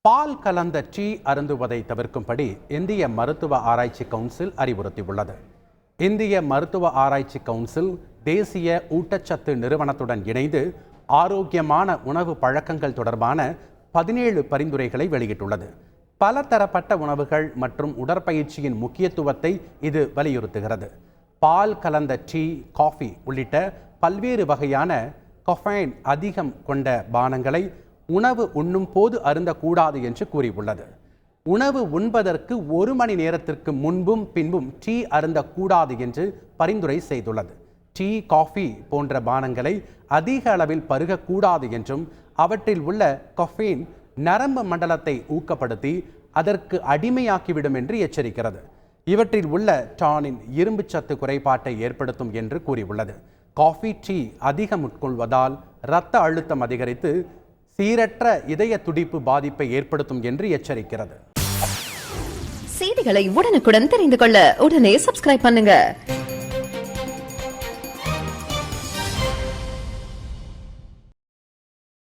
பால் கலந்த டீ அருந்துவதை தவிர்க்கும்படி இந்திய மருத்துவ ஆராய்ச்சி கவுன்சில் அறிவுறுத்தியுள்ளது. இந்திய மருத்துவ ஆராய்ச்சி கவுன்சில் தேசிய ஊட்டச்சத்து நிறுவனத்துடன் இணைந்து ஆரோக்கியமான உணவு பழக்கங்கள் தொடர்பான 17 பரிந்துரைகளை வெளியிட்டுள்ளது. பலதரப்பட்ட உணவுகள் மற்றும் உடற்பயிற்சியின் முக்கியத்துவத்தை இது வலியுறுத்துகிறது. பால் கலந்த டீ, காஃபி உள்ளிட்ட பல்வேறு வகையான கஃபைன் அதிகம் கொண்ட பானங்களை உணவு உண்ணும் போது அருந்தக்கூடாது என்று கூறியுள்ளது. உணவு உண்பதற்கு 1 மணி நேரத்திற்கு முன்பும் பின்பும் டீ அருந்தக்கூடாது என்று பரிந்துரை செய்துள்ளது. டீ, காஃபி போன்ற பானங்களை அதிக அளவில் பருகக்கூடாது என்றும் அவற்றில் உள்ள கஃபீன் நரம்பு மண்டலத்தை ஊக்கப்படுத்தி அதற்கு அடிமையாக்கிவிடும் என்று எச்சரிக்கிறது. இவற்றில் உள்ள டானின் இரும்புச்சத்து குறைபாட்டை ஏற்படுத்தும் என்று கூறியுள்ளது. காஃபி, டீ அதிகம் உட்கொள்வதால் இரத்த அழுத்தம் அதிகரித்து சீரற்ற இதய துடிப்பு பாதிப்பை ஏற்படுத்தும் என்று எச்சரிக்கிறது. செய்திகளை உடனுக்குடன் தெரிந்து கொள்ள உடனே சப்ஸ்கிரைப் பண்ணுங்க.